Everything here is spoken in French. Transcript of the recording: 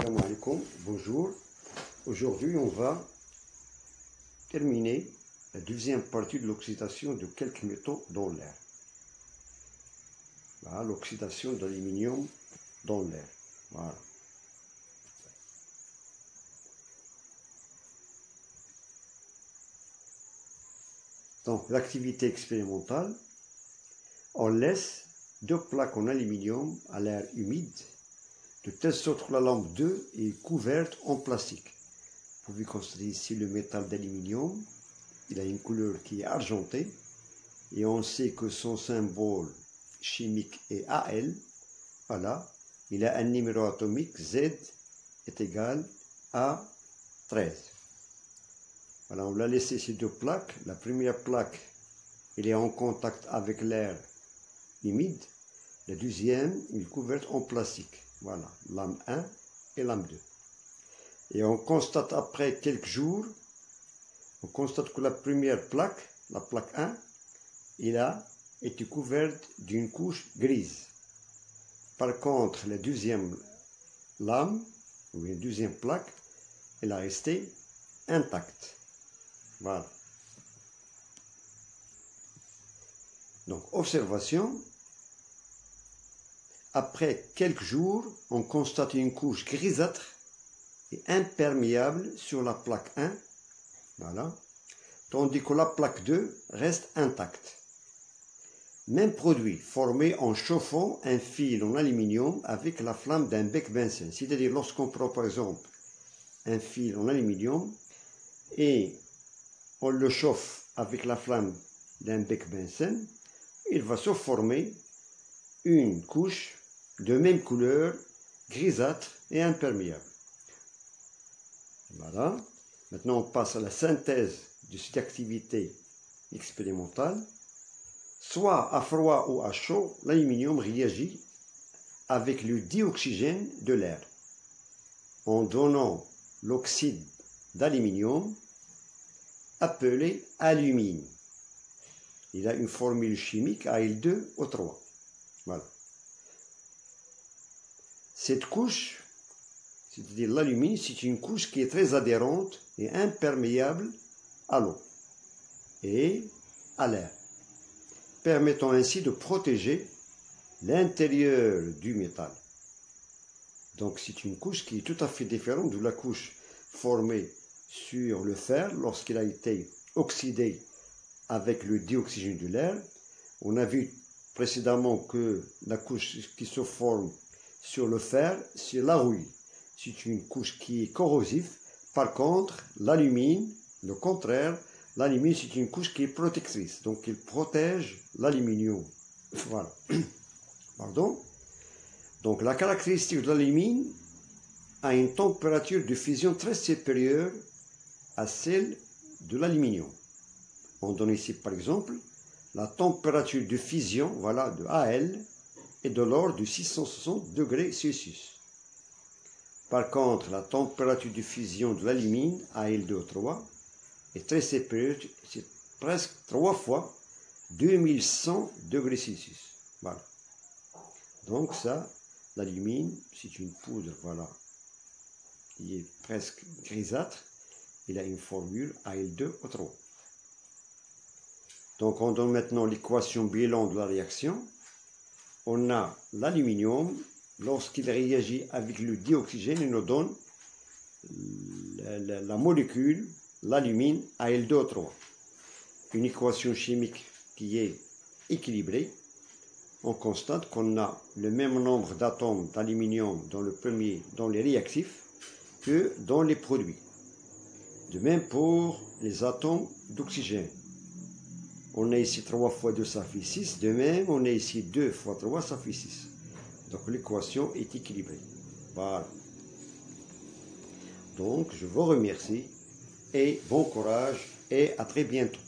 Salam alaikum, bonjour. Aujourd'hui, on va terminer la deuxième partie de l'oxydation de quelques métaux dans l'air. Voilà, l'oxydation d'aluminium dans l'air. Voilà. Donc, l'activité expérimentale, on laisse deux plaques en aluminium à l'air humide, de telle sorte que la lampe 2 est couverte en plastique. Vous pouvez constater ici le métal d'aluminium. Il a une couleur qui est argentée et on sait que son symbole chimique est Al. Voilà, il a un numéro atomique Z est égal à 13. Voilà, on l'a laissé ces deux plaques. La première plaque, elle est en contact avec l'air humide. La deuxième, elle est couverte en plastique. Voilà, lame 1 et lame 2. Et on constate après quelques jours, on constate que la première plaque, la plaque 1, elle a été couverte d'une couche grise. Par contre, la deuxième lame, ou la deuxième plaque, elle a resté intacte. Voilà. Donc, observation. Après quelques jours, on constate une couche grisâtre et imperméable sur la plaque 1. Voilà. Tandis que la plaque 2 reste intacte. Même produit formé en chauffant un fil en aluminium avec la flamme d'un bec Bunsen. C'est-à-dire lorsqu'on prend par exemple un fil en aluminium et on le chauffe avec la flamme d'un bec Bunsen, il va se former une couche de même couleur, grisâtre et imperméable. Voilà. Maintenant, on passe à la synthèse de cette activité expérimentale. Soit à froid ou à chaud, l'aluminium réagit avec le dioxygène de l'air en donnant l'oxyde d'aluminium appelé alumine. Il a une formule chimique Al2O3. Voilà. Cette couche, c'est-à-dire l'alumine, c'est une couche qui est très adhérente et imperméable à l'eau et à l'air, permettant ainsi de protéger l'intérieur du métal. Donc c'est une couche qui est tout à fait différente de la couche formée sur le fer lorsqu'il a été oxydé avec le dioxygène de l'air. On a vu précédemment que la couche qui se forme sur le fer, c'est la rouille. C'est une couche qui est corrosive. Par contre, l'alumine, le contraire, l'alumine, c'est une couche qui est protectrice. Donc, il protège l'aluminium. Voilà. Pardon. Donc, la caractéristique de l'alumine a une température de fusion très supérieure à celle de l'aluminium. On donne ici, par exemple, la température de fusion, voilà, de Al, est de l'ordre de 660 degrés Celsius. Par contre, la température de fusion de l'alumine, Al2O3, est très supérieure, c'est presque 3 fois 2100 degrés Celsius. Voilà. Donc ça, l'alumine, c'est une poudre, voilà, qui est presque grisâtre. Il a une formule Al2O3. Donc on donne maintenant l'équation bilan de la réaction. On a l'aluminium, lorsqu'il réagit avec le dioxygène, il nous donne la molécule, l'alumine Al2O3. Une équation chimique qui est équilibrée. On constate qu'on a le même nombre d'atomes d'aluminium dans les réactifs que dans les produits. De même pour les atomes d'oxygène. On a ici 3 fois 2, ça fait 6. De même, on a ici 2 fois 3, ça fait 6. Donc, l'équation est équilibrée. Voilà. Donc, je vous remercie et bon courage et à très bientôt.